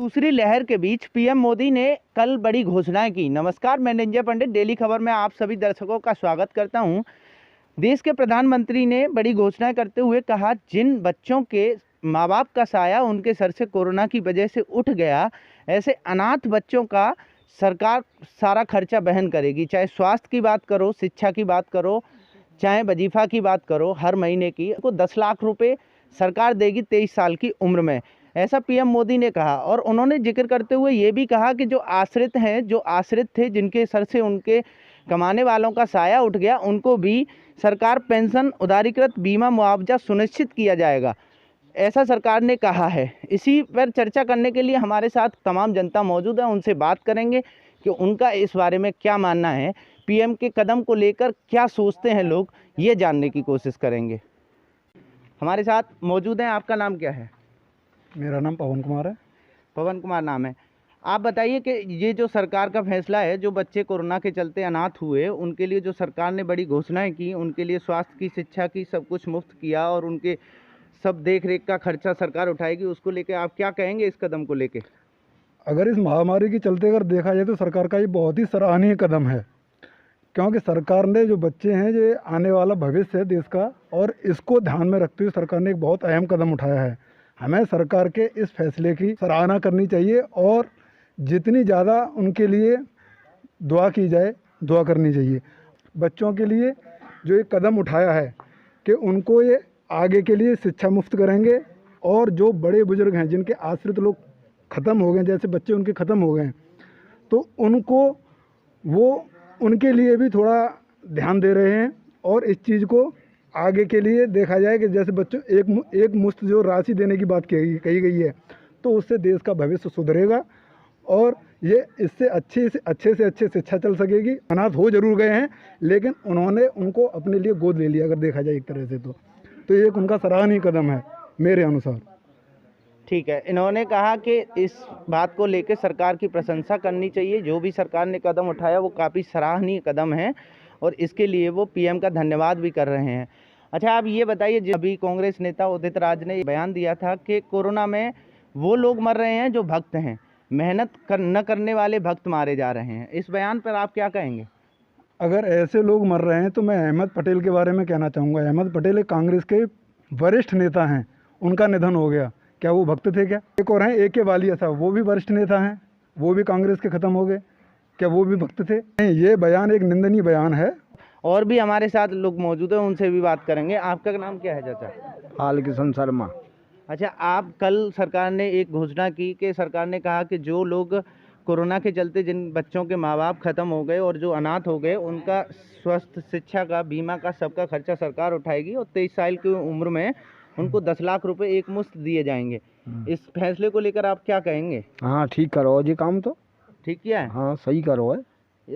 दूसरी लहर के बीच पीएम मोदी ने कल बड़ी घोषणाएं की। नमस्कार, मैं निंजय पंडित डेली खबर में आप सभी दर्शकों का स्वागत करता हूं। देश के प्रधानमंत्री ने बड़ी घोषणाएं करते हुए कहा, जिन बच्चों के माँ बाप का साया उनके सर से कोरोना की वजह से उठ गया, ऐसे अनाथ बच्चों का सरकार सारा खर्चा वहन करेगी। चाहे स्वास्थ्य की बात करो, शिक्षा की बात करो, चाहे वजीफा की बात करो, हर महीने की को 10 लाख रुपए सरकार देगी 23 साल की उम्र में, ऐसा पीएम मोदी ने कहा। और उन्होंने जिक्र करते हुए ये भी कहा कि जो आश्रित थे, जिनके सर से उनके कमाने वालों का साया उठ गया, उनको भी सरकार पेंशन, उदारीकृत बीमा, मुआवजा सुनिश्चित किया जाएगा, ऐसा सरकार ने कहा है। इसी पर चर्चा करने के लिए हमारे साथ तमाम जनता मौजूद है, उनसे बात करेंगे कि उनका इस बारे में क्या मानना है, पीएम के कदम को लेकर क्या सोचते हैं लोग, ये जानने की कोशिश करेंगे। हमारे साथ मौजूद हैं। आपका नाम क्या है? मेरा नाम पवन कुमार है। पवन कुमार नाम है। आप बताइए कि ये जो सरकार का फैसला है, जो बच्चे कोरोना के चलते अनाथ हुए, उनके लिए जो सरकार ने बड़ी घोषणाएं की, उनके लिए स्वास्थ्य की, शिक्षा की, सब कुछ मुफ्त किया और उनके सब देख रेख का खर्चा सरकार उठाएगी, उसको लेके आप क्या कहेंगे इस कदम को लेके? अगर इस महामारी के चलते अगर देखा जाए तो सरकार का ये बहुत ही सराहनीय कदम है, क्योंकि सरकार ने जो बच्चे हैं, जो आने वाला भविष्य है देश का, और इसको ध्यान में रखते हुए सरकार ने एक बहुत अहम कदम उठाया है। हमें सरकार के इस फैसले की सराहना करनी चाहिए और जितनी ज़्यादा उनके लिए दुआ की जाए, दुआ करनी चाहिए। बच्चों के लिए जो एक कदम उठाया है कि उनको ये आगे के लिए शिक्षा मुफ्त करेंगे, और जो बड़े बुजुर्ग हैं, जिनके आश्रित लोग ख़त्म हो गए, जैसे बच्चे उनके ख़त्म हो गए, तो उनको वो उनके लिए भी थोड़ा ध्यान दे रहे हैं। और इस चीज़ को आगे के लिए देखा जाए कि जैसे बच्चों एक मुश्त जो राशि देने की बात कही गई है, तो उससे देश का भविष्य सुधरेगा और ये इससे अच्छे से अच्छे शिक्षा चल सकेगी। अनाथ हो जरूर गए हैं, लेकिन उन्होंने उनको अपने लिए गोद ले लिया, अगर देखा जाए एक तरह से तो ये एक उनका सराहनीय कदम है मेरे अनुसार। ठीक है, इन्होंने कहा कि इस बात को लेकर सरकार की प्रशंसा करनी चाहिए। जो भी सरकार ने कदम उठाया वो काफ़ी सराहनीय कदम है और इसके लिए वो पीएम का धन्यवाद भी कर रहे हैं। अच्छा, आप ये बताइए, अभी कांग्रेस नेता उदित राज ने बयान दिया था कि कोरोना में वो लोग मर रहे हैं जो भक्त हैं, मेहनत न करने वाले भक्त मारे जा रहे हैं। इस बयान पर आप क्या कहेंगे? अगर ऐसे लोग मर रहे हैं तो मैं अहमद पटेल के बारे में कहना चाहूँगा। अहमद पटेल एक कांग्रेस के वरिष्ठ नेता हैं, उनका निधन हो गया। क्या वो भक्त थे क्या? एक और हैं AK वालिया साहब, वो भी वरिष्ठ नेता हैं, वो भी कांग्रेस के ख़त्म हो गए। क्या वो भी भक्त थे? नहीं, ये बयान एक निंदनीय बयान है। और भी हमारे साथ लोग मौजूद हैं, उनसे भी बात करेंगे। आपका नाम क्या है चाचा? बालकिशन शर्मा। अच्छा, आप कल सरकार ने एक घोषणा की कि सरकार ने कहा कि जो लोग कोरोना के चलते, जिन बच्चों के माँ बाप ख़त्म हो गए और जो अनाथ हो गए, उनका स्वास्थ्य, शिक्षा का, बीमा का, सबका खर्चा सरकार उठाएगी और 23 साल की उम्र में उनको 10 लाख रुपए एक मुश्त दिए जाएंगे। इस फैसले को लेकर आप क्या कहेंगे? हाँ, ठीक करो जी, काम तो ठीक किया है। हाँ, सही करो है।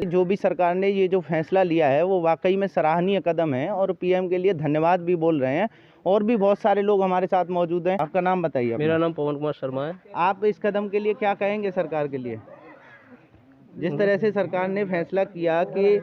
जो भी सरकार ने ये जो फैसला लिया है वो वाकई में सराहनीय कदम है और पीएम के लिए धन्यवाद भी बोल रहे हैं। और भी बहुत सारे लोग हमारे साथ मौजूद हैं। आपका नाम बताइए? मेरा नाम पवन कुमार शर्मा है। आप इस कदम के लिए क्या कहेंगे सरकार के लिए? जिस तरह से सरकार ने फैसला किया कि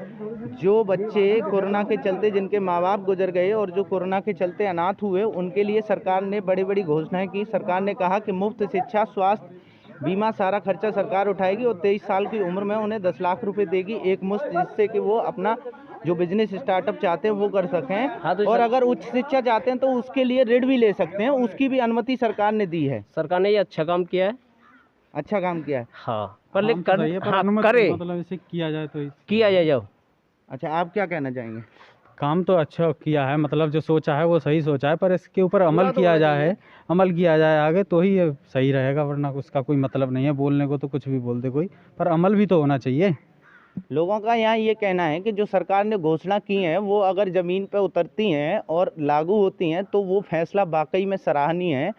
जो बच्चे कोरोना के चलते, जिनके माँ बाप गुजर गए और जो कोरोना के चलते अनाथ हुए, उनके लिए सरकार ने बड़ी बड़ी घोषणाएं की। सरकार ने कहा कि मुफ्त शिक्षा, स्वास्थ्य, बीमा, सारा खर्चा सरकार उठाएगी और 23 साल की उम्र में उन्हें 10 लाख रुपए देगी एक मुश्त, जिससे कि वो अपना जो बिजनेस स्टार्टअप चाहते हैं वो कर सकें। हाँ, तो और अगर उच्च शिक्षा चाहते हैं तो उसके लिए ऋण भी ले सकते हैं, उसकी भी अनुमति सरकार ने दी है। सरकार ने ये अच्छा काम किया है। अच्छा काम किया है। हाँ, पर लेकिन करे, मतलब इसे किया जाए तो किया जाए जाओ। अच्छा, आप क्या कहना चाहेंगे? काम तो अच्छा किया है, मतलब जो सोचा है वो सही सोचा है, पर इसके ऊपर अमल किया जाए आगे तो ही ये सही रहेगा, वरना उसका कोई मतलब नहीं है। बोलने को तो कुछ भी बोल दे कोई, पर अमल भी तो होना चाहिए। लोगों का यहाँ ये कहना है कि जो सरकार ने घोषणा की है वो अगर ज़मीन पर उतरती हैं और लागू होती हैं तो वो फैसला वाकई में सराहनीय है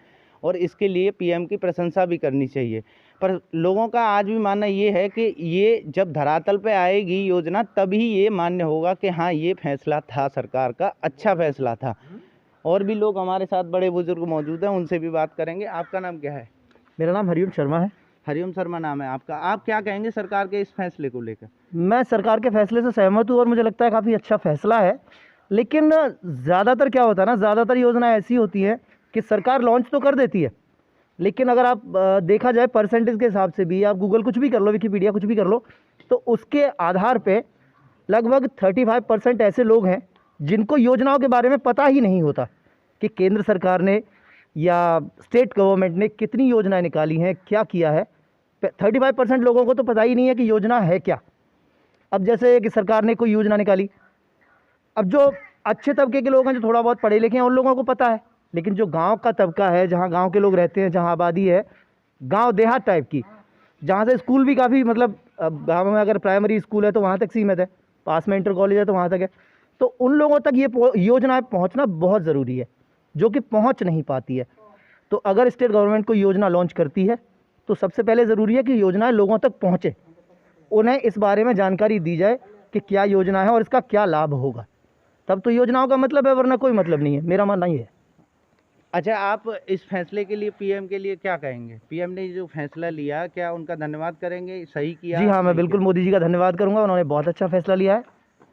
और इसके लिए पीएम की प्रशंसा भी करनी चाहिए। पर लोगों का आज भी मानना ये है कि ये जब धरातल पे आएगी योजना, तभी ये मान्य होगा कि हाँ, ये फैसला था सरकार का, अच्छा फैसला था। और भी लोग हमारे साथ बड़े बुजुर्ग मौजूद हैं, उनसे भी बात करेंगे। आपका नाम क्या है? मेरा नाम हरिओम शर्मा है। हरिओम शर्मा नाम है आपका। आप क्या कहेंगे सरकार के इस फैसले को लेकर? मैं सरकार के फैसले से सहमत हूँ और मुझे लगता है काफ़ी अच्छा फैसला है। लेकिन ज़्यादातर क्या होता है ना, ज़्यादातर योजना ऐसी होती है कि सरकार लॉन्च तो कर देती है, लेकिन अगर आप देखा जाए परसेंटेज के हिसाब से भी, आप गूगल कुछ भी कर लो, विकिपीडिया कुछ भी कर लो, तो उसके आधार पे लगभग 35% ऐसे लोग हैं जिनको योजनाओं के बारे में पता ही नहीं होता कि केंद्र सरकार ने या स्टेट गवर्नमेंट ने कितनी योजनाएं निकाली हैं, क्या किया है। 35% लोगों को तो पता ही नहीं है कि योजना है क्या। अब जैसे कि सरकार ने कोई योजना निकाली, अब जो अच्छे तबके के लोग हैं, जो थोड़ा बहुत पढ़े लिखे हैं, उन लोगों को पता है, लेकिन जो गांव का तबका है, जहां गांव के लोग रहते हैं, जहां आबादी है गांव देहात टाइप की, जहां से स्कूल भी काफ़ी, मतलब गांव में अगर प्राइमरी स्कूल है तो वहां तक सीमित है, पास में इंटर कॉलेज है तो वहां तक है, तो उन लोगों तक ये योजनाएं पहुंचना बहुत ज़रूरी है, जो कि पहुंच नहीं पाती है। तो अगर स्टेट गवर्नमेंट कोई योजना लॉन्च करती है तो सबसे पहले ज़रूरी है कि योजनाएं लोगों तक पहुंचे, उन्हें इस बारे में जानकारी दी जाए कि क्या योजना है और इसका क्या लाभ होगा, तब तो योजनाओं का मतलब है, वरना कोई मतलब नहीं है, मेरा मानना ये है। अच्छा, आप इस फैसले के लिए पीएम के लिए क्या कहेंगे? पीएम ने जो फैसला लिया, क्या उनका धन्यवाद करेंगे? सही किया? जी हाँ, मैं सही बिल्कुल मोदी जी का धन्यवाद करूंगा, उन्होंने बहुत अच्छा फैसला लिया है।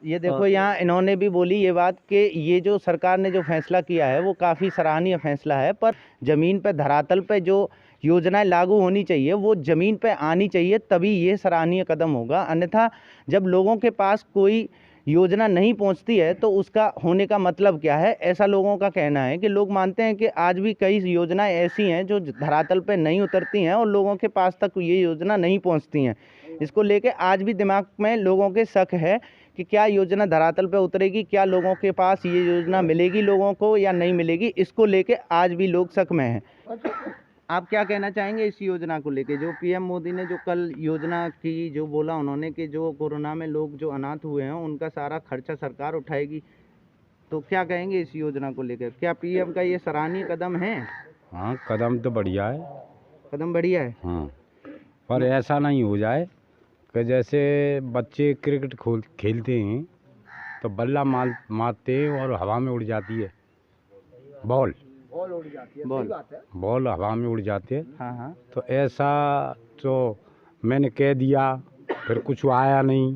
ये देखो, यहाँ इन्होंने भी बोली ये बात कि ये जो सरकार ने जो फैसला किया है वो काफ़ी सराहनीय फैसला है, पर ज़मीन पे, धरातल पे जो योजनाएं लागू होनी चाहिए वो ज़मीन पे आनी चाहिए, तभी ये सराहनीय कदम होगा। अन्यथा जब लोगों के पास कोई योजना नहीं पहुंचती है तो उसका होने का मतलब क्या है? ऐसा लोगों का कहना है कि लोग मानते हैं कि आज भी कई योजनाएं ऐसी हैं जो धरातल पे नहीं उतरती हैं और लोगों के पास तक ये योजना नहीं पहुंचती हैं। इसको लेके आज भी दिमाग में लोगों के शक है कि क्या योजना धरातल पे उतरेगी, क्या लोगों के पास ये योजना मिलेगी लोगों को या नहीं मिलेगी, इसको लेके आज भी लोग शक में हैं। आप क्या कहना चाहेंगे इस योजना को लेके, जो पीएम मोदी ने जो कल योजना की, जो बोला उन्होंने कि जो कोरोना में लोग जो अनाथ हुए हैं उनका सारा खर्चा सरकार उठाएगी, तो क्या कहेंगे इस योजना को लेकर? क्या पीएम का ये सराहनीय कदम है? हाँ, कदम तो बढ़िया है। कदम बढ़िया है। हाँ, पर ऐसा नहीं हो जाए कि जैसे बच्चे क्रिकेट खेलते हैं तो बल्ला मारते हैं और हवा में उड़ जाती है बॉल हवा में उड़ जाते हैं। हाँ हाँ। तो ऐसा तो मैंने कह दिया, फिर कुछ आया नहीं,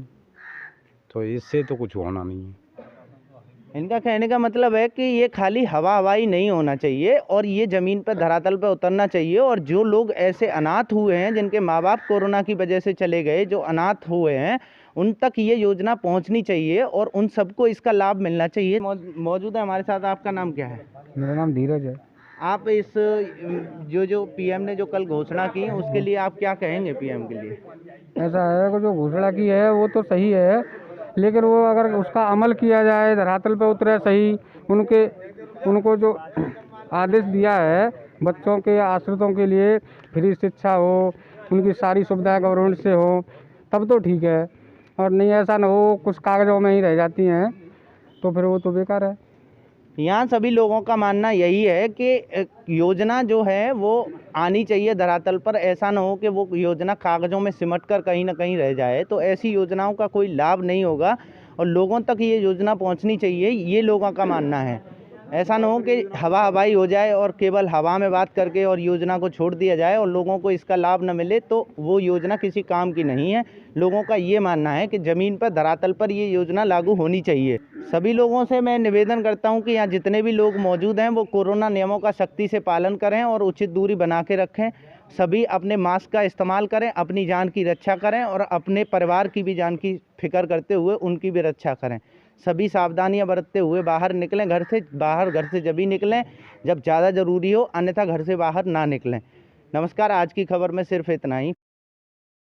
तो इससे तो कुछ होना नहीं है। इनका कहने का मतलब है कि ये खाली हवाई नहीं होना चाहिए और ये ज़मीन पर, धरातल पर उतरना चाहिए, और जो लोग ऐसे अनाथ हुए हैं, जिनके माँ बाप कोरोना की वजह से चले गए, जो अनाथ हुए हैं, उन तक ये योजना पहुंचनी चाहिए और उन सबको इसका लाभ मिलना चाहिए। मौजूद है हमारे साथ, आपका नाम क्या है? मेरा नाम धीरज है। आप इस जो पीएम ने जो कल घोषणा की उसके लिए आप क्या कहेंगे पीएम के लिए? ऐसा है कि जो घोषणा की है वो तो सही है, लेकिन वो अगर उसका अमल किया जाए, धरातल पे उतरे सही, उनको जो आदेश दिया है बच्चों के आश्रितों के लिए फ्री शिक्षा हो, उनकी सारी सुविधाएं गवर्नमेंट से हो, तब तो ठीक है, और नहीं ऐसा ना हो कुछ कागजों में ही रह जाती हैं तो फिर वो तो बेकार है। यहाँ सभी लोगों का मानना यही है कि योजना जो है वो आनी चाहिए धरातल पर, ऐसा ना हो कि वो योजना कागज़ों में सिमट कर कहीं ना कहीं रह जाए, तो ऐसी योजनाओं का कोई लाभ नहीं होगा और लोगों तक ये योजना पहुँचनी चाहिए, ये लोगों का मानना है। ऐसा ना हो कि हवाई हो जाए और केवल हवा में बात करके और योजना को छोड़ दिया जाए और लोगों को इसका लाभ न मिले, तो वो योजना किसी काम की नहीं है। लोगों का ये मानना है कि ज़मीन पर, धरातल पर ये योजना लागू होनी चाहिए। सभी लोगों से मैं निवेदन करता हूं कि यहाँ जितने भी लोग मौजूद हैं वो कोरोना नियमों का सख्ती से पालन करें और उचित दूरी बना के रखें। सभी अपने मास्क का इस्तेमाल करें, अपनी जान की रक्षा करें और अपने परिवार की भी जान की फिक्र करते हुए उनकी भी रक्षा करें। सभी सावधानियां बरतते हुए बाहर निकलें, घर से जब ही निकलें जब ज़्यादा ज़रूरी हो, अन्यथा घर से बाहर ना निकलें। नमस्कार, आज की खबर में सिर्फ इतना ही।